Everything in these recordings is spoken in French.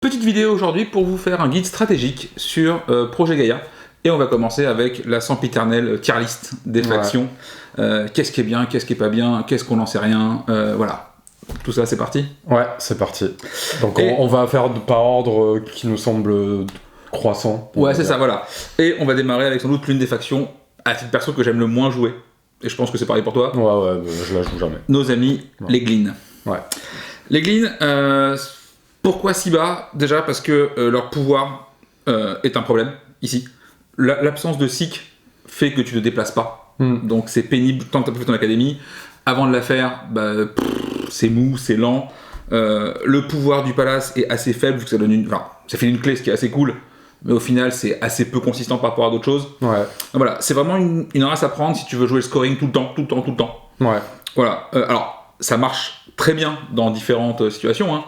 Petite vidéo aujourd'hui pour vous faire un guide stratégique sur Projet Gaïa. Et on va commencer avec la sempiternelle tier list des factions. Qu'est-ce qui est bien, qu'est-ce qui est pas bien, qu'est-ce qu'on n'en sait rien, voilà. Tout ça, c'est parti. Ouais, c'est parti. Donc on va faire par ordre qui nous semble croissant. Ouais, c'est ça, voilà. Et on va démarrer avec sans doute l'une des factions, à titre perso, que j'aime le moins jouer. Et je pense que c'est pareil pour toi. Ouais, je la joue jamais. Nos amis, les Glines. Ouais. Les Glines, pourquoi si bas? Déjà parce que leur pouvoir est un problème, ici. L'absence de cycle fait que tu ne te déplaces pas. Donc c'est pénible tant que tu as pas fait ton académie. Avant de la faire, c'est mou, c'est lent. Le pouvoir du palace est assez faible, vu que ça donne ça fait une clé, ce qui est assez cool. Mais au final, c'est assez peu consistant par rapport à d'autres choses. Ouais. Donc voilà, c'est vraiment une race à prendre si tu veux jouer le scoring tout le temps. Ouais. Voilà. Alors, ça marche très bien dans différentes situations, hein.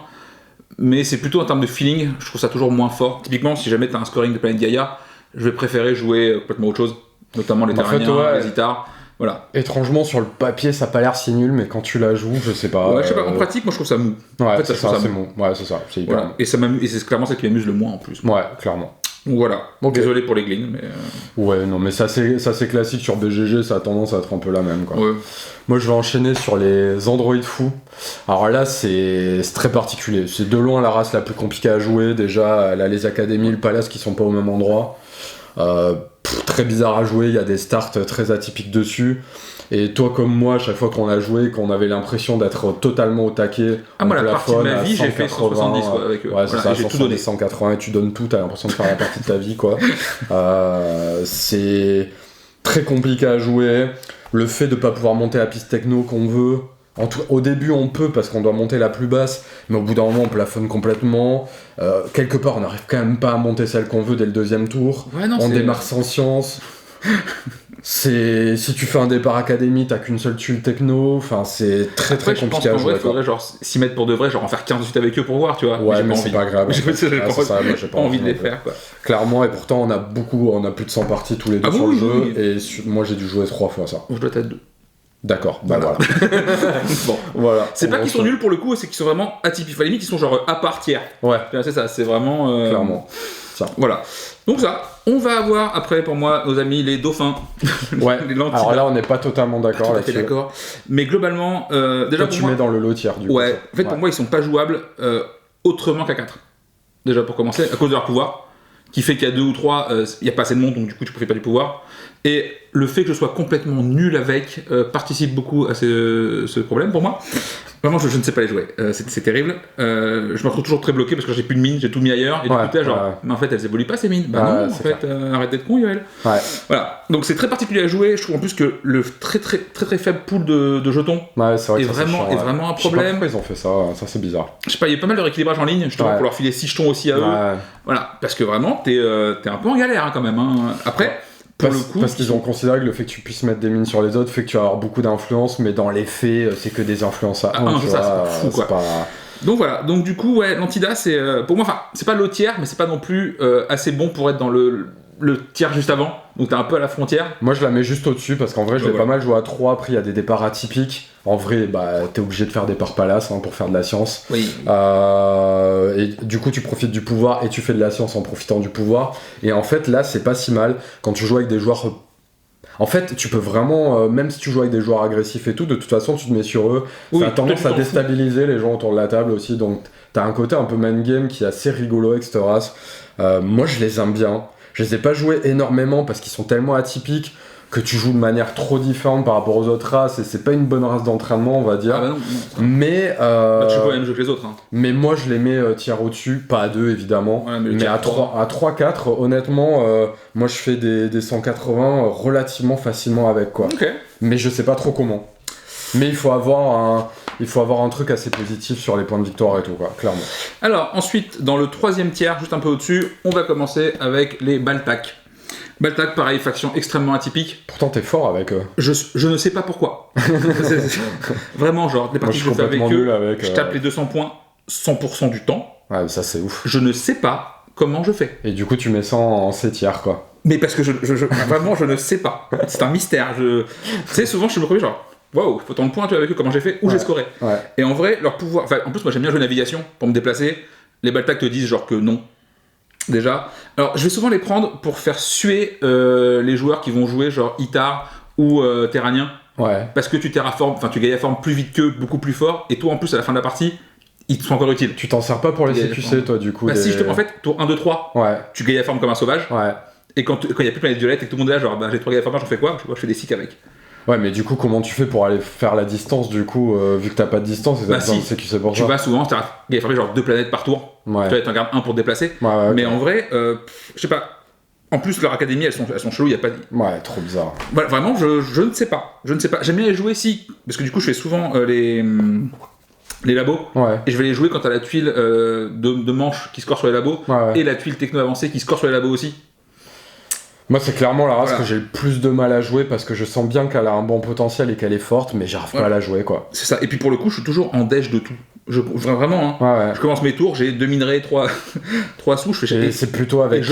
Mais c'est plutôt en termes de feeling, je trouve ça toujours moins fort. Typiquement, si jamais tu as un scoring de Planète Gaïa, je vais préférer jouer complètement autre chose, notamment les Terraniens, les Itars. Voilà. Étrangement, sur le papier, ça a pas l'air si nul, mais quand tu la joues, je sais pas. Ouais, je sais pas, en pratique, moi je trouve ça mou. Ouais, en fait, c'est ça, c'est mou. Ouais, c'est ça, c'est hyper voilà. mou. Et c'est clairement ça qui m'amuse le moins en plus. Ouais, clairement. Donc voilà. Okay. Désolé pour les Glines, mais. Ouais, non, mais ça c'est classique sur BGG, ça a tendance à être un peu la même, quoi. Ouais. Moi, je vais enchaîner sur les androïdes fous. Alors là, c'est très particulier. C'est de loin la race la plus compliquée à jouer. Déjà, elle a les académies, le palace qui sont pas au même endroit. Très bizarre à jouer, il y a des starts très atypiques dessus. Et toi comme moi, chaque fois qu'on a joué, qu'on avait l'impression d'être totalement au taquet, moi la partie de ma vie, j'ai fait 170 quoi, avec eux. Ouais, c'est voilà, ça, 170, 180, et tu donnes tout, t'as l'impression de faire la partie de ta vie, quoi. C'est très compliqué à jouer. Le fait de pas pouvoir monter la piste techno qu'on veut, au début on peut parce qu'on doit monter la plus basse, mais au bout d'un moment on plafonne complètement. Quelque part on n'arrive quand même pas à monter celle qu'on veut dès le deuxième tour. Ouais, non, on démarre sans science. Si tu fais un départ académie, t'as qu'une seule tuile techno, enfin c'est très compliqué à jouer. Il faudrait genre s'y mettre pour de vrai, genre en faire 15 de suite avec eux pour voir, tu vois. Ouais, mais c'est pas grave. J'ai pas envie de les faire, quoi. Clairement, et pourtant on a plus de 100 parties tous les deux sur le jeu, et moi j'ai dû jouer 3 fois ça. Je dois être 2. D'accord, voilà. Bon, voilà. C'est pas qu'ils sont nuls pour le coup, c'est qu'ils sont vraiment atypiques. Enfin, limite, ils sont genre à part tiers. Ouais. C'est ça, c'est vraiment. Clairement. Ça. Voilà. Donc, ça, on va avoir après pour moi nos amis les dauphins. Ouais. Les Lantidas. Alors là, on n'est pas totalement d'accord là-dessus. D'accord. Mais globalement, déjà. Toi, tu mets dans le lot tiers du coup. Ouais. En fait, pour moi, ils sont pas jouables autrement qu'à 4. Déjà pour commencer, à cause de leur pouvoir. Qui fait qu'il y a 2 ou 3, il n'y a pas assez de monde, donc du coup tu profites pas du pouvoir. Et le fait que je sois complètement nul avec participe beaucoup à ce problème pour moi. Vraiment, je ne sais pas les jouer, c'est terrible. Je me retrouve toujours très bloqué parce que j'ai plus de mines, j'ai tout mis ailleurs, et du coup mais en fait elles évoluent pas ces mines. Non, en fait, arrête d'être con, Yoel. Ouais. Voilà, donc c'est très particulier à jouer. Je trouve en plus que le très faible pool de jetons est vraiment un problème. Je sais pas pourquoi ils ont fait ça c'est bizarre. Je sais pas, il y a pas mal de rééquilibrage en ligne, justement, pour leur filer 6 jetons aussi à eux. Voilà, parce que vraiment, t'es un peu en galère quand même. Après, parce qu'ils ont considéré que le fait que tu puisses mettre des mines sur les autres fait que tu vas avoir beaucoup d'influence, mais dans les faits, c'est que des influences à 1. C'est pas fou, quoi. Donc voilà, donc du coup, ouais, l'Antida, c'est pour moi, c'est pas le tiers, mais c'est pas non plus assez bon pour être dans le tiers juste avant. Donc t'es un peu à la frontière. Moi je la mets juste au-dessus parce qu'en vrai je l'ai pas mal joué à 3. Après il y a des départs atypiques. En vrai t'es obligé de faire départ palace pour faire de la science. Oui. Et du coup tu profites du pouvoir et tu fais de la science en profitant du pouvoir. Et en fait là c'est pas si mal quand tu joues avec des joueurs. En fait, tu peux vraiment, même si tu joues avec des joueurs agressifs et tout, de toute façon, tu te mets sur eux. Ça a tendance à déstabiliser les gens autour de la table aussi. Donc, t'as un côté un peu man game qui est assez rigolo avec cette race. Moi, je les aime bien. Je les ai pas joués énormément parce qu'ils sont tellement atypiques que tu joues de manière trop différente par rapport aux autres races et c'est pas une bonne race d'entraînement, on va dire. Non. Mais tu joues pas le même jeu que les autres. Mais moi je les mets tiers au-dessus, pas à 2 évidemment, mais à 3-4 honnêtement, moi je fais des 180 relativement facilement avec quoi. Okay. Mais je sais pas trop comment. Mais il faut avoir un truc assez positif sur les points de victoire et tout quoi, clairement. Alors ensuite dans le 3e tiers, juste un peu au-dessus, on va commencer avec les Baltak. Baltak, pareil, faction extrêmement atypique. Pourtant, t'es fort avec eux. Je ne sais pas pourquoi. Vraiment, genre, les parties que je fais avec eux, je tape les 200 points 100% du temps. Ouais, ça c'est ouf. Je ne sais pas comment je fais. Et du coup, tu mets ça en C tiers, quoi. Mais parce que vraiment, je ne sais pas. C'est un mystère. Tu sais, souvent, je suis le premier, genre, waouh, faut tant de points avec eux, comment j'ai fait, où j'ai scoré. Ouais. Et en vrai, leur pouvoir. Enfin, en plus, moi, j'aime bien jouer navigation pour me déplacer. Les Baltac te disent genre que non. Déjà. Alors, je vais souvent les prendre pour faire suer les joueurs qui vont jouer genre Itar ou Terranien. Ouais. Parce que tu terraformes, enfin tu gaillaformes plus vite qu'eux, beaucoup plus fort, et toi en plus à la fin de la partie, ils te sont encore utiles. Tu t'en sers pas pour les CQC, toi, du coup. Bah si, en fait, tour 1, 2, 3, ouais. Tu gaillaformes comme un sauvage, ouais. Et quand il y a plus de planète violette et que tout le monde est là, genre, bah, j'ai 3 gaillaformeurs, j'en fais quoi? Je fais des cycles avec. Ouais, mais du coup, comment tu fais pour aller faire la distance, du coup, vu que t'as pas de distance, et t'as besoin de CQC pour ça? Tu vas souvent, tu as gaillaformé genre 2 planètes par tour, ouais. Tu en gardes un pour te déplacer, ouais, mais en vrai, je sais pas. En plus, leur académie, elles sont cheloues, y a pas. Ouais, trop bizarre. Voilà, vraiment, je ne sais pas. J'aime bien les jouer parce que du coup, je fais souvent les labos, ouais. Et je vais les jouer quand t'as la tuile de manche qui score sur les labos, ouais. Et la tuile techno avancée qui score sur les labos aussi. Moi, c'est clairement la race que j'ai le plus de mal à jouer parce que je sens bien qu'elle a un bon potentiel et qu'elle est forte, mais j'arrive pas à la jouer, quoi. C'est ça. Et puis pour le coup, je suis toujours en dèche de tout. Vraiment, hein. Je commence mes tours, j'ai 2 minerais, 3 sous, je fais et c'est plutôt avec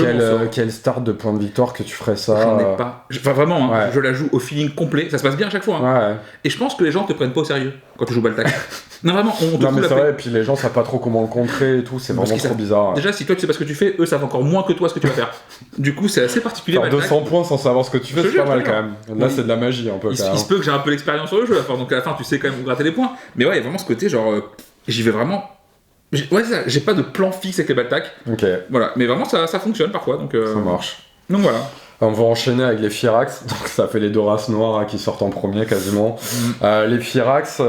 quel start de point de victoire que tu ferais ça? J'en ai pas. Enfin, vraiment, hein, je la joue au feeling complet. Ça se passe bien à chaque fois. Hein. Et je pense que les gens te prennent pas au sérieux quand tu joues Baltac. Non, vraiment, on te non, mais c'est vrai, et puis les gens savent pas trop comment le contrer et tout, c'est vraiment trop bizarre. Déjà, si toi tu sais pas ce que tu fais, eux savent encore moins que toi ce que tu vas faire. Du coup, c'est assez particulier. Faire 200 points sans savoir ce que tu fais, c'est pas mal quand même. Là, c'est de la magie un peu. Il se peut que j'ai un peu l'expérience sur le jeu, donc à la fin, tu sais quand même gratter les points. Mais ouais, il y a vraiment ce côté, genre, j'y vais vraiment. Ouais, c'est ça, j'ai pas de plan fixe avec les Baltac. Ok. Voilà, mais vraiment, ça fonctionne parfois. Donc, ça marche. Donc voilà. On va enchaîner avec les Firax, donc ça fait les 2 races noires hein, qui sortent en premier quasiment. Les Firax.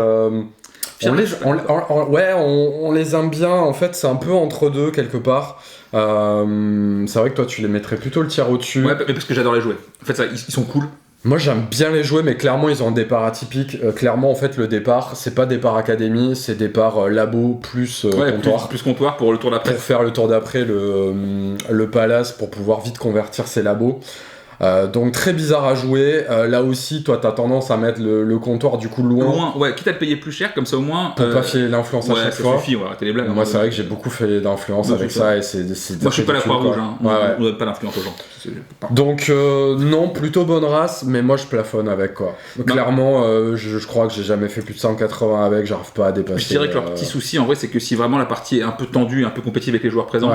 On les aime bien, en fait c'est un peu entre deux quelque part. C'est vrai que toi tu les mettrais plutôt le tiers au-dessus. Ouais, mais parce que j'adore les jouer. En fait, ils sont cool. Moi j'aime bien les jouer, mais clairement ils ont un départ atypique. Clairement en fait le départ, c'est pas départ académie, c'est départ labo plus comptoir. Plus comptoir pour le tour d'après. Pour faire le tour d'après, le palace, pour pouvoir vite convertir ses labos. Donc très bizarre à jouer. Là aussi, toi, t'as tendance à mettre le comptoir du coup loin. Ouais, quitte à le payer plus cher, comme ça au moins. Pour pas filer l'influence à chaque fois. Suffit, arrêtez les blagues. Moi, c'est vrai que j'ai beaucoup fait d'influence avec ça et c'est. Moi, je suis pas la Croix-Rouge. On donne pas d'influence aux gens. Donc non, plutôt bonne race, mais moi je plafonne avec quoi. Clairement, je crois que j'ai jamais fait plus de 180 avec. J'arrive pas à dépasser. Je dirais que leur petit souci, en vrai, c'est que si vraiment la partie est un peu tendue, un peu compétitive avec les joueurs présents.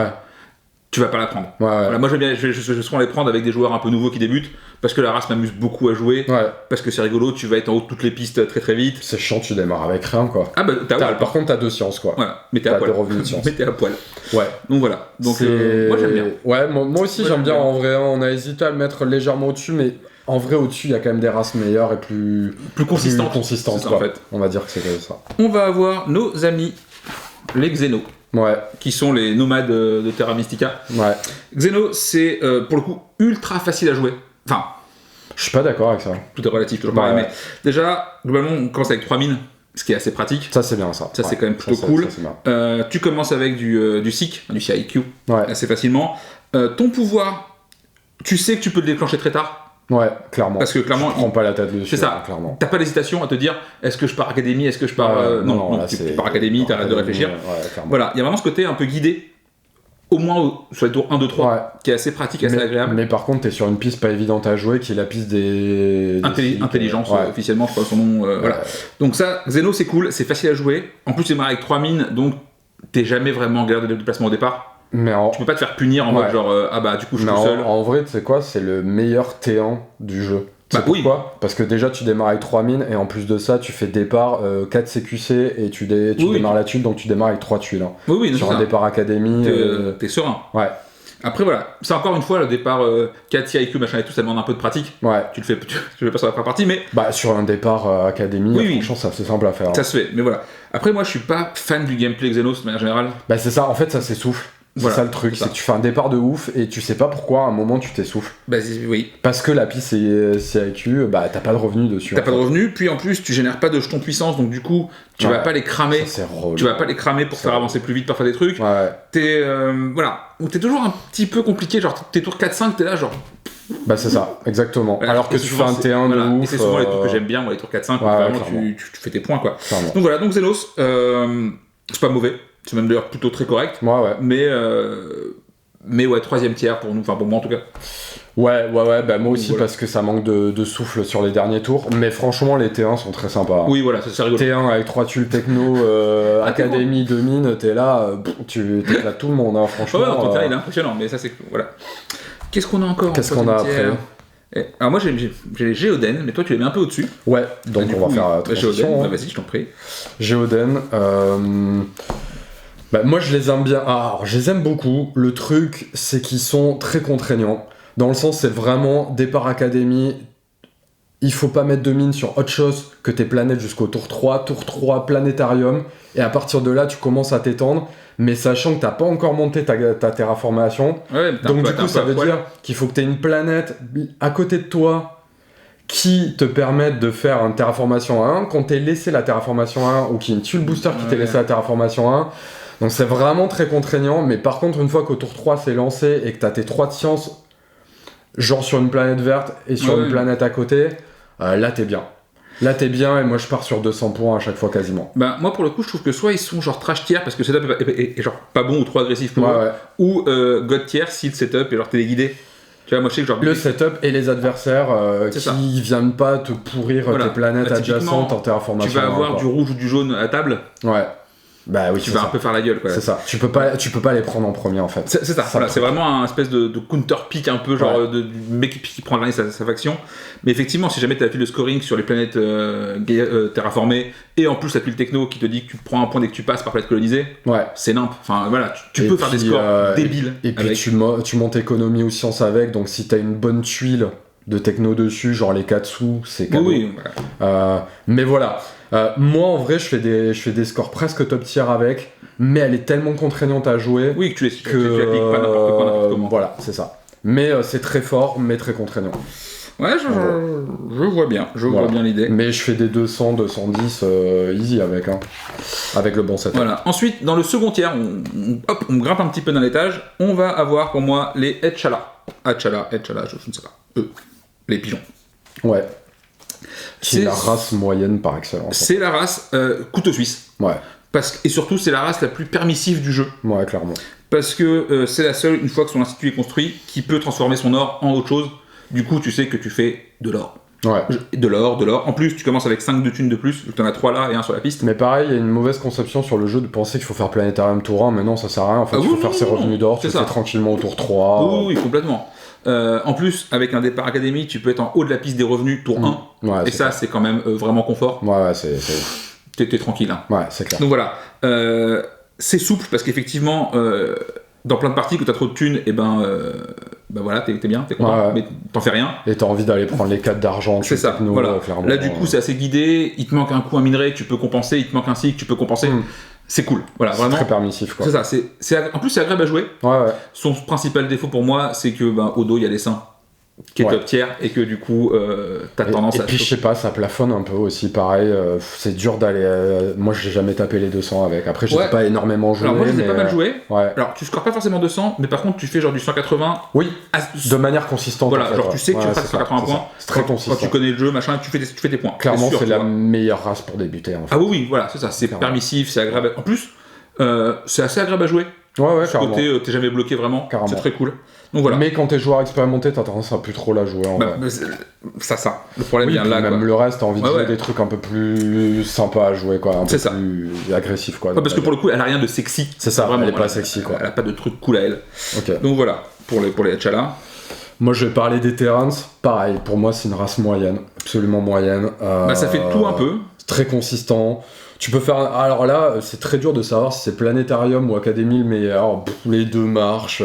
Tu vas pas la prendre. Voilà, moi je vais souvent les prendre avec des joueurs un peu nouveaux qui débutent parce que la race m'amuse beaucoup à jouer. Parce que c'est rigolo, tu vas être en haut de toutes les pistes très très vite. C'est chiant, tu démarres avec rien quoi. Ah bah par contre t'as 2 sciences quoi. Voilà, mais t'es à poil. Revenus de sciences. Mais t'es à poil. Ouais. Donc voilà. Donc moi j'aime bien. Ouais, moi aussi j'aime bien en vrai. On a hésité à le mettre légèrement au-dessus, mais en vrai au-dessus il y a quand même des races meilleures et plus consistantes ça, quoi. En fait. On va dire que c'est comme ça. On va avoir nos amis les Xeno. Qui sont les nomades de Terra Mystica. Xeno, c'est pour le coup ultra facile à jouer. Enfin, je suis pas d'accord avec ça. Tout est relatif, toujours pareil. Mais déjà, globalement, on commence avec 3 mines, ce qui est assez pratique. Ça, c'est bien ça. Ça, c'est quand même plutôt cool. Tu commences avec du SIC, du CIQ, assez facilement. Ton pouvoir, tu sais que tu peux le déclencher très tard. Ouais, clairement. Parce que clairement, je prends pas la tête dessus. C'est ça. Clairement. T'as pas d'hésitation à te dire est-ce que je pars académie, est-ce que je pars non, tu pars académie, t'arrêtes de réfléchir. Voilà, il y a vraiment ce côté un peu guidé, au moins sur les tours 1, 2, 3, qui est assez pratique, assez agréable. Mais par contre, t'es sur une piste pas évidente à jouer, qui est la piste des intelligence, officiellement, je crois son nom. Voilà. Donc ça, Xeno, c'est cool, c'est facile à jouer. En plus, tu démarres avec 3 mines, donc t'es jamais vraiment en galère de déplacement au départ. Mais tu peux pas te faire punir en mode genre du coup je suis tout seul. En vrai, tu sais quoi, c'est le meilleur T1 du jeu. Pourquoi ? Parce que déjà tu démarres avec 3 mines et en plus de ça tu fais départ 4 CQC et tu démarres la tuile, donc tu démarres avec 3 tuiles. Sur un départ académie. T'es serein. Après voilà, c'est encore une fois le départ 4 IQ machin et tout, ça demande un peu de pratique. Tu le fais pas sur la première partie, mais. Sur un départ académie, franchement c'est assez simple à faire. Ça se fait, mais voilà. Après moi je suis pas fan du gameplay Xenos de manière générale. C'est ça, en fait ça s'essouffle. C'est ça le truc, c'est que tu fais un départ de ouf et tu sais pas pourquoi à un moment tu t'essouffles. Oui. Parce que la piste CIQ, t'as pas de revenus dessus. T'as pas de revenus, puis en plus tu génères pas de jetons puissance, donc du coup tu vas pas les cramer. Ça, c'est relou. Tu vas pas les cramer pour faire avancer plus vite, pour faire des trucs. T'es t'es toujours un petit peu compliqué, genre tes tours 4-5, t'es là genre. C'est ça, exactement. Alors que tu fais un T1 de ouf. Et c'est souvent les tours que j'aime bien, moi les tours 4-5, où vraiment tu fais tes points quoi. Donc voilà, donc Xenos, c'est pas mauvais. C'est même d'ailleurs plutôt très correct. Mais ouais, 3ème tiers pour nous, enfin pour moi en tout cas. Ouais, bah moi aussi Voilà. parce que ça manque de souffle sur les derniers tours, mais franchement les T1 sont très sympas. Oui, voilà, c'est rigolo. T1 avec 3 tulles techno, académie de mine, t'es là, tu t'éclates tout le monde, hein, franchement. Ouais, en tant que tel, il est impressionnant, mais ça c'est... Voilà. Qu'est-ce qu'on a encore Qu'est-ce en qu'on a troisième après tiers Alors moi j'ai les Géoden, mais toi tu les mets un peu au-dessus. Ouais, donc Du on va coup, faire oui. transition. Géoden, hein. vas-y, je t'en prie. Géoden, bah, moi je les aime bien. Ah, alors, je les aime beaucoup. Le truc, c'est qu'ils sont très contraignants. Dans le sens, c'est vraiment départ académie. Il faut pas mettre de mine sur autre chose que tes planètes jusqu'au tour 3. Tour 3, planétarium. Et à partir de là, tu commences à t'étendre. Mais sachant que t'as pas encore monté ta terraformation. Ouais, mais Donc du coup, ça veut dire qu'il faut que tu aies une planète à côté de toi qui te permette de faire une terraformation à 1. Quand t'es laissé la terraformation à 1, ou qu'il y ait une tuile booster qui t'ait laissé la terraformation à 1. Donc c'est vraiment très contraignant. Mais par contre, une fois qu'au tour 3 c'est lancé et que t'as tes 3 de science, genre sur une planète verte et sur une planète à côté, là t'es bien. Là t'es bien et moi je pars sur 200 points à chaque fois quasiment. Bah moi pour le coup je trouve que soit ils sont genre trash tier parce que le setup est genre pas bon ou trop agressif pour eux, ou god tier si le setup est genre téléguidé. Tu vois, moi je sais que genre... Le setup et les adversaires qui viennent pas te pourrir tes planètes adjacentes en terraformation. Tu vas avoir du rouge ou du jaune à table. Ouais. Bah oui, tu vas un peu faire la gueule quoi. C'est ça. Tu peux pas les prendre en premier en fait. C'est ça. Voilà, c'est vraiment un espèce de counter pick un peu genre du mec qui prend la sa faction. Mais effectivement, si jamais tu as la file de scoring sur les planètes terraformées et en plus la tuile techno qui te dit que tu prends un point dès que tu passes par planète colonisée, c'est nimp. Enfin voilà, tu peux faire des scores débiles. Et puis tu montes économie ou science avec, donc si t'as une bonne tuile de techno dessus, genre les Katsu, c'est cadeau. Oui, mais voilà. Moi en vrai je fais des scores presque top tier avec, mais elle est tellement contraignante à jouer que tu l'appliques pas n'importe quoi, n'importe comment. Voilà, c'est ça. Mais c'est très fort, mais très contraignant. Ouais, je vois bien, vois bien l'idée. Mais je fais des 200, 210 easy avec, hein, avec le bon setup. Voilà. Ensuite, dans le second tiers, on grimpe un petit peu dans l'étage. On va avoir pour moi les Etchala. Etchala, je ne sais pas. Les pigeons. Ouais. C'est la race moyenne par excellence. C'est la race couteau suisse. Ouais. Et surtout, c'est la race la plus permissive du jeu. Ouais, clairement. Parce que c'est la seule, une fois que son institut est construit, qui peut transformer son or en autre chose. Du coup, tu sais que tu fais de l'or. Ouais. De l'or. En plus, tu commences avec 5 de thunes de plus. Tu en as 3 là et 1 sur la piste. Mais pareil, il y a une mauvaise conception sur le jeu de penser qu'il faut faire planétarium tour 1. Mais non, ça sert à rien. En fait, il faut faire ses revenus d'or. Tu le fais tranquillement au tour 3. Oui, complètement. En plus, avec un départ académie, tu peux être en haut de la piste des revenus tour 1. Ouais, et ça, c'est quand même vraiment confort. Ouais, c'est ouf. T'es tranquille. Hein. Ouais, c'est clair. Donc voilà. C'est souple parce qu'effectivement, dans plein de parties, quand t'as trop de thunes, et ben voilà, t'es bien, t'es content, mais t'en fais rien. Et t'as envie d'aller prendre les 4 d'argent. C'est ça, techno, voilà. Clairement, là, du coup, c'est assez guidé. Il te manque un coup, un minerai, tu peux compenser. Il te manque un cycle, tu peux compenser. C'est cool. Voilà, c'est vraiment. très permissif, quoi. C'est ça. En plus, c'est agréable à jouer. Ouais. Son principal défaut pour moi, c'est que au dos, il y a les seins qui est top tier et que du coup t'as tendance à... Et puis je sais pas, ça plafonne un peu aussi, pareil, c'est dur d'aller... moi j'ai jamais tapé les 200 avec, après je sais pas énormément joué. Alors moi je les ai pas mal joué, ouais. Alors tu scores pas forcément 200, mais par contre tu fais genre du 180... Oui, de manière consistante. Voilà, en fait, genre tu sais que tu passes 180 points, c'est très consistant. Quand tu connais le jeu, machin, tu fais tes points. Clairement c'est la meilleure race pour débuter en fait. Ah oui, voilà, c'est ça, c'est permissif, c'est agréable. En plus, c'est assez agréable à jouer. Ouais, ce côté, t'es jamais bloqué vraiment, c'est très cool. Donc voilà. Mais quand t'es joueur expérimenté, t'as tendance à plus trop la jouer en vrai. Ça. Le problème vient là. Même le reste, t'as envie de jouer des trucs un peu plus sympas à jouer, quoi. Un peu plus agressif, quoi. Parce que pour le coup, elle a rien de sexy. C'est ça, vraiment, elle est pas sexy, quoi. Elle a pas de trucs cool à elle. Ok. Donc voilà, pour les Etchala. Moi, je vais parler des Terrans. Pareil, pour moi, c'est une race moyenne, absolument moyenne. Ça fait tout un peu. Très consistant. Tu peux faire... Alors là, c'est très dur de savoir si c'est Planétarium ou Académie le meilleur. Les deux marchent.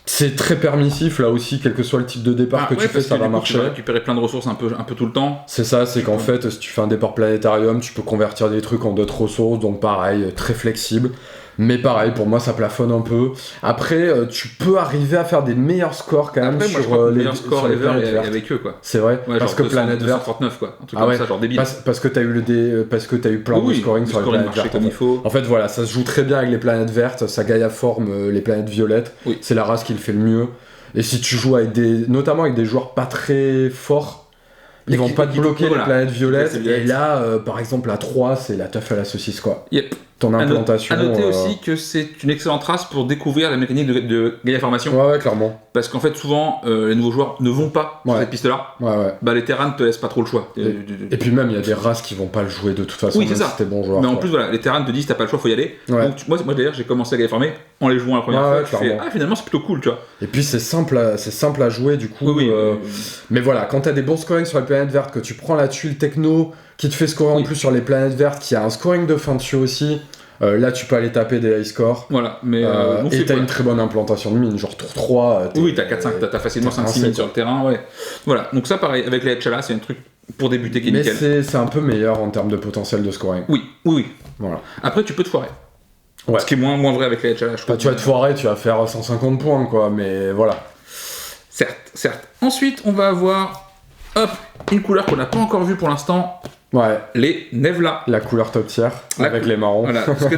C'est très permissif là aussi, quel que soit le type de départ que tu fais, ça va marcher. Tu vas récupérer plein de ressources un peu tout le temps. C'est ça, c'est qu'en fait, si tu fais un départ Planétarium, tu peux convertir des trucs en d'autres ressources, donc pareil, très flexible. Mais pareil, pour moi, ça plafonne un peu. Après, tu peux arriver à faire des meilleurs scores quand même. Après, sur les meilleurs scores ever avec eux, quoi. C'est vrai, parce que Planète Verte. 239, quoi. Un truc comme ça, genre débile. Parce que t'as eu plein de scoring sur les planètes vertes. Comme il faut. En fait, voilà, ça se joue très bien avec les planètes vertes. Ça Gaïa forme les planètes violettes. Oui. C'est la race qui le fait le mieux. Et si tu joues avec notamment avec des joueurs pas très forts, ils vont pas te bloquer les planètes violettes. Et là, par exemple, à 3, c'est la teuf à la saucisse, quoi. Yep. ton implantation. À noter aussi que c'est une excellente race pour découvrir la mécanique de Gaia Formation. Ouais, clairement. Parce qu'en fait, souvent, les nouveaux joueurs ne vont pas sur cette piste-là. Ouais. Bah, les terrains ne te laissent pas trop le choix. Et puis même, il y a des races qui vont pas le jouer de toute façon, oui, c'est même ça. si t'es bon joueur. Mais en plus, voilà, les terrains te disent t'as pas le choix, faut y aller. Ouais. Donc, moi d'ailleurs, j'ai commencé à Gaia Former en les jouant la première fois. Je fais, finalement, c'est plutôt cool, tu vois. Et puis, c'est simple à jouer, du coup. Mais voilà, quand t'as des bons scoring sur les planètes vertes, que tu prends la tuile techno qui te fait scorer en plus sur les planètes vertes, qui a un scoring de fin dessus aussi. Là, tu peux aller taper des high scores. Voilà, mais. Et t'as une très bonne implantation de mine, genre tour 3. Oui, t'as 4-5, t'as facilement 5-6 mines sur le terrain, ouais. Voilà, donc ça, pareil, avec les Hatchala, c'est un truc pour débuter qui est nickel. Mais c'est un peu meilleur en termes de potentiel de scoring. Oui. Voilà. Après, tu peux te foirer. Ouais. Ce qui est moins vrai avec les Hatchala, je trouve. Tu vas te foirer, tu vas faire 150 points, quoi, mais voilà. Certes. Ensuite, on va avoir, une couleur qu'on n'a pas encore vue pour l'instant. Ouais. Les Nevla. La couleur top tier, avec les marrons. Voilà. Parce que,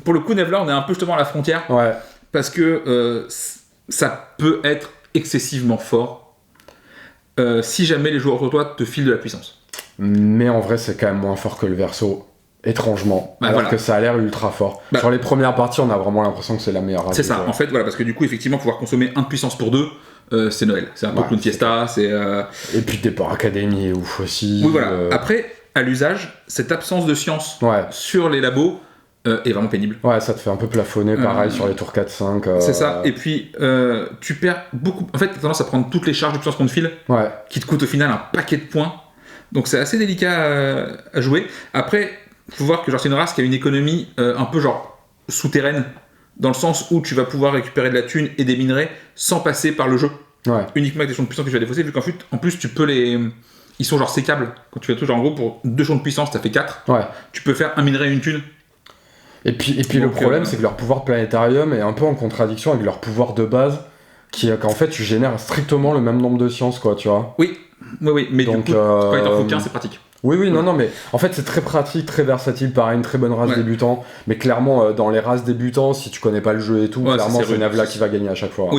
pour le coup, Nevla, on est un peu justement à la frontière. Ouais. Parce que ça peut être excessivement fort si jamais les joueurs autour de toi te filent de la puissance. Mais en vrai, c'est quand même moins fort que le Verseau, étrangement. Alors que ça a l'air ultra fort. Sur les premières parties, on a vraiment l'impression que c'est la meilleure race. C'est ça, en fait, voilà, parce que du coup, effectivement, pouvoir consommer 1 de puissance pour 2, c'est Noël. C'est un peu Clown Fiesta, c'est... Et puis Départ Academy est ouf aussi. Oui, voilà. Après, à l'usage, cette absence de science sur les labos est vraiment pénible. Ouais, ça te fait un peu plafonner, pareil, sur les tours 4-5. C'est ça, et puis tu perds beaucoup... En fait, t'as tendance à prendre toutes les charges de puissance qu'on te file, qui te coûtent au final un paquet de points. Donc c'est assez délicat à jouer. Après, faut voir que genre, c'est une race qui a une économie un peu genre souterraine, dans le sens où tu vas pouvoir récupérer de la thune et des minerais sans passer par le jeu. Uniquement avec des champs de puissance que tu vas défausser, vu qu'en fait, en plus, tu peux les... Ils sont genre sécables. Quand tu fais tout, genre en gros, pour 2 champs de puissance, t'as fait 4. Tu peux faire un minerai et une thune. Et puis le problème, c'est que leur pouvoir planétarium est un peu en contradiction avec leur pouvoir de base, qu'en fait, tu génères strictement le même nombre de sciences, quoi, tu vois. Oui, mais donc, du coup, quand il t'en faut 15, c'est pratique. Oui, non, mais en fait, c'est très pratique, très versatile, pareil, une très bonne race débutant. Mais clairement, dans les races débutants, si tu connais pas le jeu et tout, clairement, c'est Nevla qui va gagner à chaque fois.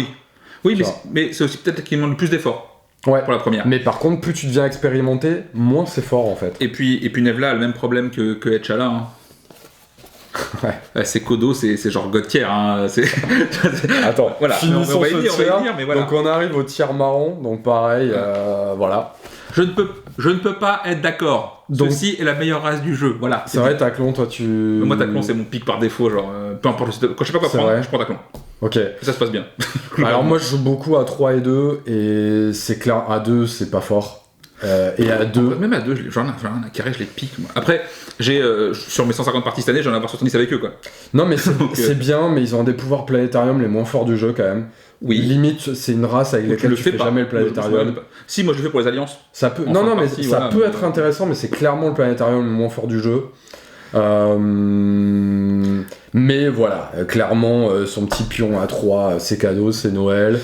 Oui, mais c'est aussi peut-être qu'il demande le plus d'efforts. Pour la première. Mais par contre, plus tu deviens expérimenté, moins c'est fort en fait. Et puis Nevla a le même problème que Etchala. Hein. C'est Kodo, c'est genre God tier. Hein. Attends, voilà. Finissons on va y dire, mais voilà. Donc on arrive au tiers marron, donc pareil, voilà. Je ne peux pas être d'accord. Ceci est la meilleure race du jeu. Voilà. C'est vrai, Taclon, toi tu. Moi, Taclon, c'est mon pic par défaut. Genre, peu importe. Quand je sais pas quoi prendre, je prends Taclon. Ok. Ça se passe bien. Alors moi, je joue beaucoup à 3 et 2, et c'est clair, à 2, c'est pas fort. Et à 2. Même à 2, j'en ai un carré, je les pique. Moi. Après, j'ai sur mes 150 parties cette année, j'en ai avoir 70 avec eux. Quoi. Non, mais c'est bien, mais ils ont des pouvoirs planétarium les moins forts du jeu quand même. Oui. Limite, c'est une race avec laquelle tu fais jamais le planétarium. Si, moi je le fais pour les alliances. Ça peut... Non, mais ça peut être intéressant, mais c'est clairement le planétarium le moins fort du jeu. Mais voilà, clairement, son petit pion à 3, c'est cadeau, c'est Noël.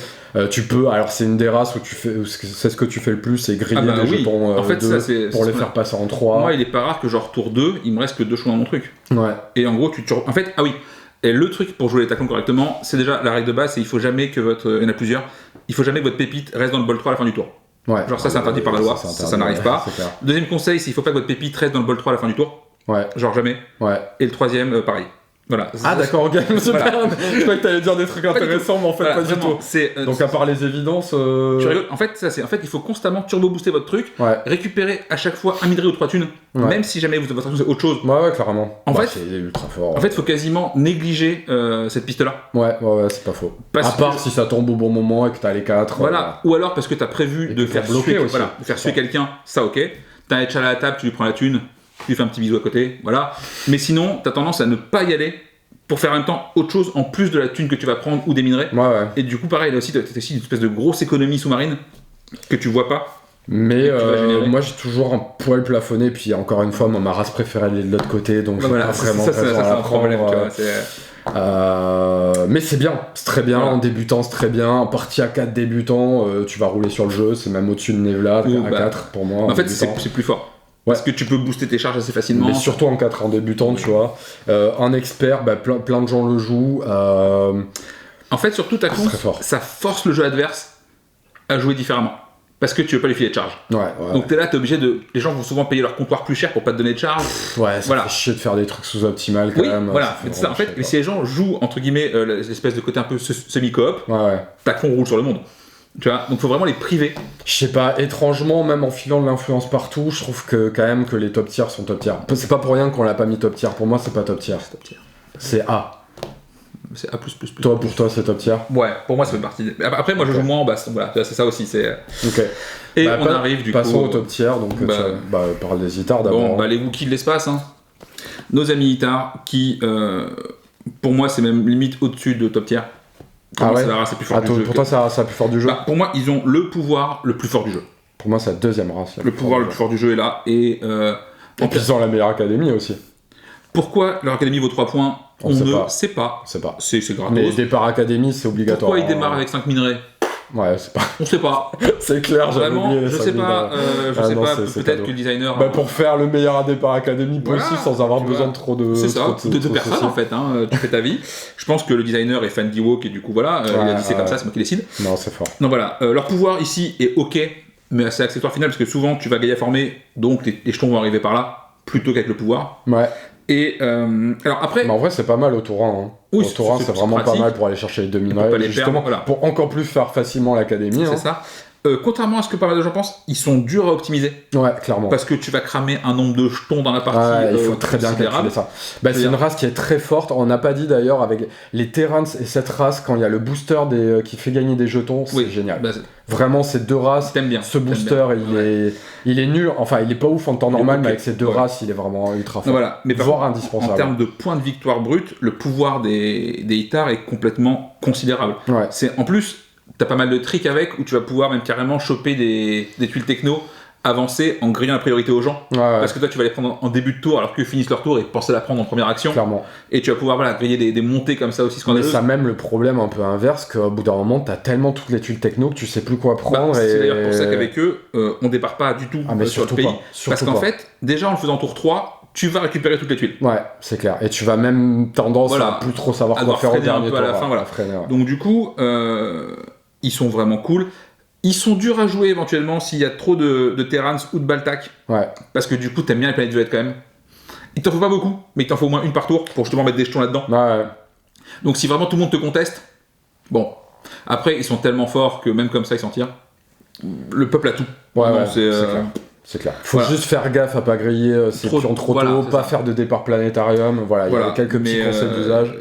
Tu peux, alors c'est une des races où tu fais, c'est ce que tu fais le plus, c'est griller des jetons en fait, 2 ça, pour les faire passer en 3. Moi, il est pas rare que genre tour 2, il me reste que 2 choix dans mon truc. Et en gros, en fait, et le truc pour jouer les taclons correctement, c'est déjà la règle de base, c'est il faut jamais que il y en a plusieurs, il faut jamais que votre pépite reste dans le bol 3 à la fin du tour. Genre ça c'est interdit par la loi, ça n'arrive pas. Deuxième conseil, c'est il faut pas que votre pépite reste dans le bol 3 à la fin du tour. Genre jamais. Et le troisième, pareil. Voilà. D'accord, ok, super. Je croyais que t'allais dire des trucs intéressants, mais en fait pas du tout. Donc à part les évidences... Tu rigoles. En fait, il faut constamment turbo-booster votre truc, récupérer à chaque fois un minerai ou 3 thunes, même si jamais votre action c'est autre chose. Ouais, clairement. En fait, c'est ultra fort. En fait, il faut quasiment négliger cette piste-là. Ouais, c'est pas faux. À part si ça tombe au bon moment et que t'as les 4. Voilà, ou alors parce que t'as prévu de faire bloquer aussi. Voilà, de faire suer quelqu'un, ça ok. T'as un Etchala à la table, tu lui prends la thune, tu lui fais un petit bisou à côté, voilà. Mais sinon, t'as tendance à ne pas y aller pour faire en même temps autre chose en plus de la thune que tu vas prendre ou des minerais. Et du coup, pareil, là aussi, t'as aussi une espèce de grosse économie sous-marine que tu vois pas. Mais moi, j'ai toujours un poil plafonné, puis encore une fois, ma race préférée elle est de l'autre côté, donc j'ai pas vraiment raison à la prendre. Mais c'est bien, c'est très bien, en débutant c'est très bien, en partie à 4 débutants, tu vas rouler sur le jeu, c'est même au-dessus de Nevla, à 4 pour moi. En fait, c'est plus fort. Parce que tu peux booster tes charges assez facilement. Mais surtout en 4 en débutant, tu vois. Un expert, plein de gens le jouent. En fait, surtout, ça force le jeu adverse à jouer différemment. parce que tu veux pas lui filer de charge. Donc t'es là, t'es obligé de. Les gens vont souvent payer leur comptoir plus cher pour pas te donner de charge. Ça fait chier de faire des trucs sous-optimal quand même. Voilà, c'est ça. En fait, si les gens jouent, entre guillemets, l'espèce de côté un peu semi-coop, t'as qu'on roule sur le monde. Tu vois, donc faut vraiment les priver. Je sais pas, étrangement, même en filant de l'influence partout, je trouve que quand même que les top tiers sont top tiers. C'est pas pour rien qu'on l'a pas mis top tiers. Pour moi, c'est pas top tiers. C'est A. C'est A+++. Toi, pour toi, c'est top tier. Ouais, pour moi, ça fait partie. Après, moi, je joue moins en basse. Donc voilà, c'est ça aussi. Ok. Et on arrive du coup. Passons au top tier. Donc, parle des Itar d'abord. Bon, les Wookiees de l'espace. Hein. Nos amis Itar, qui, pour moi, c'est même limite au-dessus de top tier. Pour moi, c'est la race la plus forte du jeu. Pour toi, c'est la race la plus forte du jeu. Pour moi, ils ont le pouvoir le plus fort du jeu. Pour moi, c'est la deuxième race. Le pouvoir le plus fort du jeu est là. Et puis, ils ont la meilleure académie aussi. Pourquoi leur académie vaut 3 points? On ne sait pas. C'est gratos. Mais départ académie, c'est obligatoire. Pourquoi ils démarrent avec 5 minerais? Ouais, c'est pas. On sait pas. C'est clair, vraiment. Oublié, je sais pas. Peut-être que le designer. Pour faire le meilleur départ académie possible sans avoir besoin de trop de. C'est ça. De personnes en fait. Tu fais ta vie. Je pense que le designer est fan d'Ewok et du coup voilà. Il a dit c'est comme ça, c'est moi qui décide. Non, c'est fort. Donc voilà. Leur pouvoir ici est ok, mais c'est accessoire final parce que souvent tu vas Gaïa former, donc les jetons vont arriver par là plutôt qu'avec le pouvoir. Ouais. Et alors après. Mais en vrai, c'est pas mal au tour 1. Hein. Oui, au tour 1, c'est vraiment pratique. Pas mal pour aller chercher les 2 minerais. Justement, pour encore plus faire facilement l'académie. C'est ça. Contrairement à ce que pas mal de gens pensent, ils sont durs à optimiser. Ouais, clairement. Parce que tu vas cramer un nombre de jetons dans la partie. Il faut très bien calculer ça. C'est une race qui est très forte. On n'a pas dit d'ailleurs avec les Terrans et cette race, quand il y a le booster qui fait gagner des jetons, c'est génial. Vraiment, ces deux races, ce booster, il est nul. Enfin, il est pas ouf en temps normal, mais avec ces deux races, il est vraiment ultra fort. Voilà. Mais voire indispensable. En termes de points de victoire brut, le pouvoir des Itar est complètement considérable. En plus, t'as pas mal de tricks avec où tu vas pouvoir même carrément choper des tuiles techno avancées en grillant la priorité aux gens. Parce que toi, tu vas les prendre en début de tour alors qu'ils finissent leur tour et penser à la prendre en première action. Clairement. Et tu vas pouvoir griller des montées comme ça aussi scandaleuses. Mais ça a même le problème un peu inverse qu'au bout d'un moment, t'as tellement toutes les tuiles techno que tu sais plus quoi prendre. C'est d'ailleurs pour ça qu'avec eux, on débarque pas du tout sur le pays. Parce qu'en fait, déjà en le faisant tour 3, tu vas récupérer toutes les tuiles. Ouais, c'est clair. Et tu vas même tendance à plus trop savoir quoi faire au dernier tour. À la fin, Donc du coup, ils sont vraiment cool. Ils sont durs à jouer éventuellement s'il y a trop de Terrans ou de Baltac. Parce que du coup, t'aimes bien les planètes violettes quand même. Il t'en faut pas beaucoup, mais il t'en faut au moins une par tour pour justement mettre des jetons là-dedans. Donc si vraiment tout le monde te conteste, bon. Après, ils sont tellement forts que même comme ça, ils s'en tirent. Le peuple a tout. C'est clair. Faut juste faire gaffe à pas griller ces pions trop tôt, pas faire de départ planétarium. Il y a quelques petits conseils d'usage.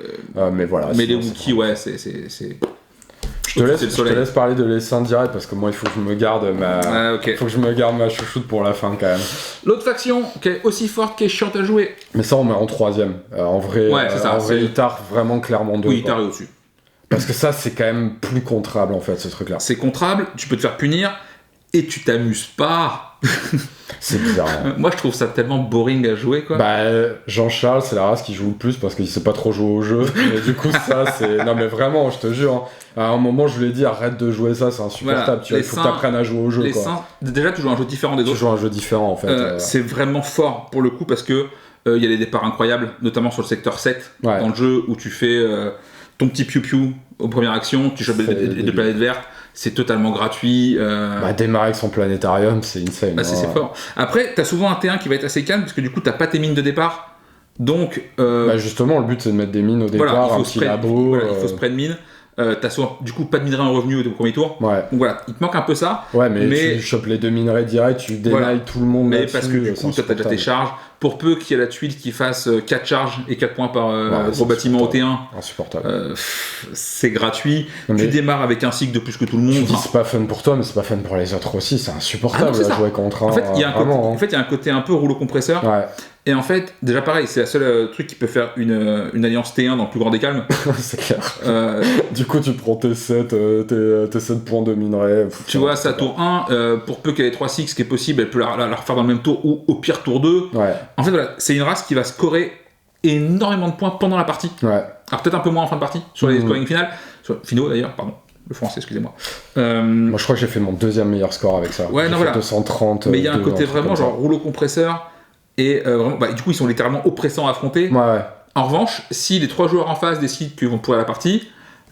Mais voilà. Mais les Wookiees, c'est. Je te laisse parler de l'essaim direct parce que moi il faut que je me garde ma chouchoute pour la fin quand même. L'autre faction qui est aussi forte, qui est chiante à jouer. Mais ça on met en troisième. En vrai, Itar vraiment clairement 2. Oui, Itar est au-dessus. Parce que ça c'est quand même plus contrable en fait ce truc là. C'est contrable, tu peux te faire punir et tu t'amuses pas. C'est bizarre. Moi je trouve ça tellement boring à jouer quoi. Jean-Charles c'est la race qui joue le plus parce qu'il sait pas trop jouer au jeu. Mais du coup ça c'est... Non mais vraiment je te jure. À un moment je lui ai dit arrête de jouer ça, c'est insupportable. Il faut que tu apprennes à jouer au jeu. Déjà tu joues un jeu différent des autres. Tu joues un jeu différent en fait. C'est vraiment fort pour le coup parce que il y a des départs incroyables, notamment sur le secteur 7 dans le jeu où tu fais ton petit piou-piou aux premières actions, tu chopes des planètes vertes. C'est totalement gratuit. Démarrer avec son planétarium, c'est insane. C'est fort. Après, t'as souvent un T1 qui va être assez calme parce que du coup, t'as pas tes mines de départ. Donc. Justement, le but c'est de mettre des mines au départ, un petit labo. Il faut spray de mines. T'as souvent, du coup, pas de minerais en revenu au premier tour. Donc voilà, il te manque un peu ça. Mais tu chopes les 2 minerais direct, tu dénailles tout le monde. Mais parce que du coup, t'as déjà tes charges. Pour peu qu'il y ait la tuile qui fasse 4 charges et 4 points par gros bâtiment au T1. Insupportable. C'est gratuit. Tu démarres avec un cycle de plus que tout le monde. Tu dis c'est pas fun pour toi, mais c'est pas fun pour les autres aussi. C'est insupportable à jouer contre un. En fait, il y a un côté un peu rouleau compresseur. Et en fait, déjà pareil, c'est la seule truc qui peut faire une alliance T1 dans le plus grand des calmes. C'est clair. Du coup, tu prends tes 7 points de minerais. Tu vois, ça tour 1, pour peu qu'elle ait 3-6, ce qui est possible, elle peut la refaire dans le même tour ou au pire tour 2. En fait, voilà, c'est une race qui va scorer énormément de points pendant la partie. Alors peut-être un peu moins en fin de partie, sur les scoring finaux d'ailleurs, pardon. Le français, excusez-moi. Moi, je crois que j'ai fait mon deuxième meilleur score avec ça. J'ai fait 230. Mais il y a un côté vraiment genre rouleau compresseur. Et vraiment, du coup, ils sont littéralement oppressants à affronter. En revanche, si les 3 joueurs en face décident qu'ils vont pourrir la partie,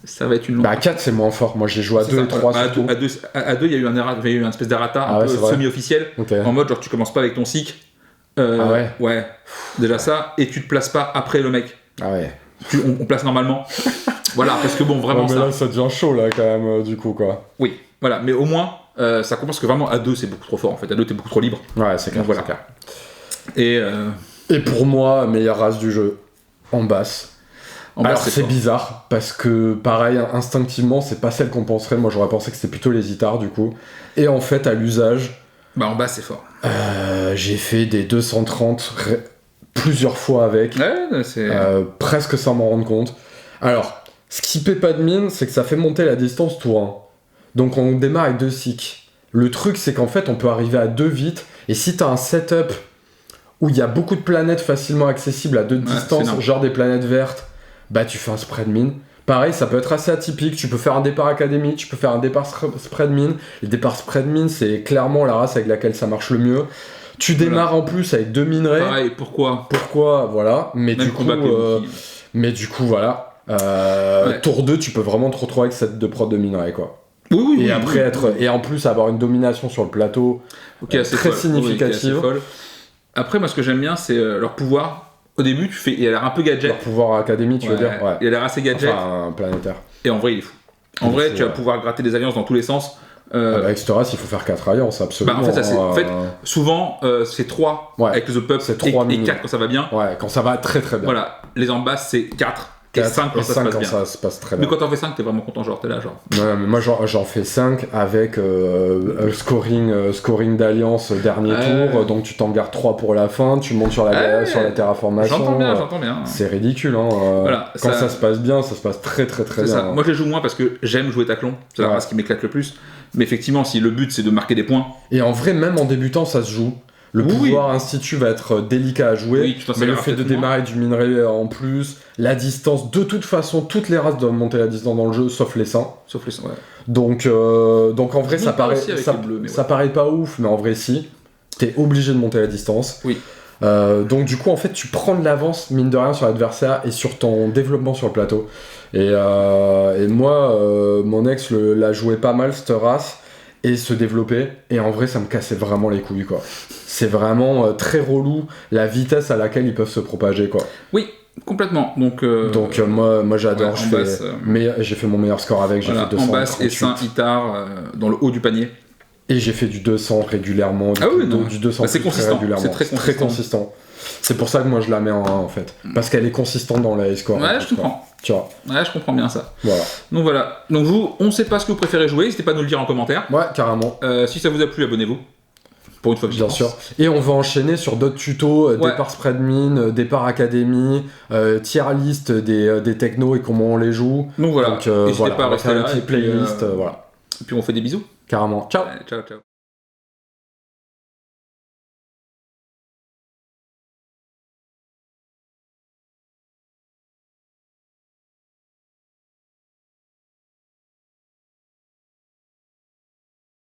Ça va être une longue. Bah, à 4, c'est moins fort. Moi, j'ai joué à 2 et 3 surtout. À 2, il y a eu il y a eu une espèce d'errata un ouais, peu semi-officiel. Okay. En mode, genre, tu commences pas avec ton SIC. Ah ouais. Ouais. Déjà ça, et tu te places pas après le mec. Ah ouais. On place normalement. Voilà, parce que bon, vraiment ouais, mais là, ça devient chaud, là, quand même, du coup, quoi. Oui, voilà, mais au moins, ça commence que vraiment à 2, c'est beaucoup trop fort, en fait. À 2, t'es beaucoup trop libre. Ouais, c'est clair. Donc, voilà. Et pour moi, meilleure race du jeu, en basse. Alors, c'est bizarre, parce que, pareil, instinctivement, c'est pas celle qu'on penserait. Moi, j'aurais pensé que c'était plutôt les Itars, du coup. Et en fait, à l'usage... Bah, en basse, c'est fort. J'ai fait des 230 plusieurs fois avec. Ouais, c'est... presque sans m'en rendre compte. Alors, ce qui paie pas de mine, c'est que ça fait monter la distance tour 1. Donc, on démarre avec 2 SIC. Le truc, c'est qu'en fait, on peut arriver à 2 vite. Et si t'as un setup où il y a beaucoup de planètes facilement accessibles à 2 de distance, genre des planètes vertes, bah tu fais un spread mine. Pareil, ça peut être assez atypique, tu peux faire un départ académie, tu peux faire un départ spread mine. Les départs spread mine, c'est clairement la race avec laquelle ça marche le mieux. Tu démarres en plus avec 2 minerais. Pareil, pourquoi, voilà. Mais du coup, voilà. Tour 2, tu peux vraiment te retrouver avec cette 2 prod de minerais, quoi. Oui, et après et en plus avoir une domination sur le plateau très significative. Après, moi, ce que j'aime bien, c'est leur pouvoir. Au début, il a l'air un peu gadget. Leur pouvoir académie, tu veux dire. Ouais. Il a l'air assez gadget. Enfin, planétaire. Et en vrai, il est fou. En vrai, tu vas pouvoir gratter des alliances dans tous les sens. Avec cette race, il faut faire 4 alliances, absolument. Bah, en fait, souvent, c'est 3 avec The Pup et 4 quand ça va bien. Ouais, quand ça va très très bien. Voilà, les en basse, c'est 4. Et 5 quand ça se passe très bien. Mais quand t'en fais 5, t'es vraiment content, genre t'es là, genre. Ouais, mais moi j'en fais 5 avec scoring d'alliance dernier tour, donc tu t'en gardes 3 pour la fin, tu montes sur la terraformation. J'entends bien. C'est ridicule, hein. Voilà, quand ça se passe bien, ça se passe très très très bien. Ça. Moi je les joue moins parce que j'aime jouer Taclon, c'est la race qui m'éclate le plus. Mais effectivement, si le but c'est de marquer des points. Et en vrai, même en débutant, ça se joue. Le pouvoir institut va être délicat à jouer, mais le fait de démarrer du minerai en plus, la distance, de toute façon, toutes les races doivent monter la distance dans le jeu, sauf les saints. Ouais. Donc en vrai, ça paraît pas ouf, mais en vrai, si. T'es obligé de monter la distance. Oui. Donc du coup, en fait, tu prends de l'avance, mine de rien, sur l'adversaire et sur ton développement sur le plateau. Et moi, mon ex l'a joué pas mal, cette race, et se développer, et en vrai, ça me cassait vraiment les couilles, quoi. C'est vraiment très relou la vitesse à laquelle ils peuvent se propager, quoi. Oui, complètement. Donc moi j'adore. Mais j'ai fait mon meilleur score avec. J'ai fait 200. En basse et Saint Itar dans le haut du panier. Et j'ai fait du 200 régulièrement. Du 200 c'est consistant. Régulièrement. C'est très consistant. C'est pour ça que moi je la mets en 1 en fait. Parce qu'elle est consistante dans les scores. Ouais, je comprends. Tu vois. Ouais, je comprends bien ça. Voilà. Donc vous, on sait pas ce que vous préférez jouer. N'hésitez pas à nous le dire en commentaire. Ouais, carrément. Si ça vous a plu, abonnez-vous. Pour une fois que bien sûr. Et on va enchaîner sur d'autres tutos, départ spread mine, départ académie, tier list des technos et comment on les joue. Donc voilà. N'hésitez pas à rester là. Une petite playlist, voilà. Et puis on fait des bisous. Carrément. Ciao. Ciao.